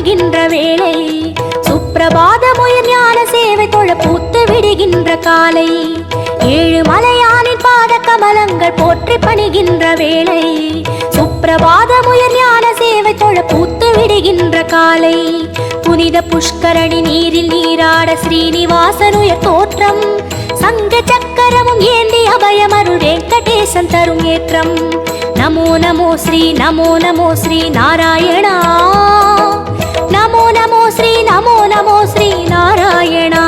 பணிகின்ற வேளை சுப்பிரபாதமுயர் ஞான சேவை தொழ பூத்து விடுகின்ற காலை ஏழு மலையானின் பாத கமலங்கள் போற்றி பணிகின்ற வேளை சுப்பிரபாதமுயர் ஞான சேவை தொழ பூத்து விடுகின்ற காலை புனித புஷ்கரணி நீரில் நீராட ஸ்ரீனிவாசனுயர் தோற்றம் சங்க சக்கரமும் ஏந்தி அபயமருள் வெங்கடேசன் தரும் ஏற்றம் நமோ நமோ ஸ்ரீ நாராயணா நமோ நமோ ஸ்ரீ நாராயணா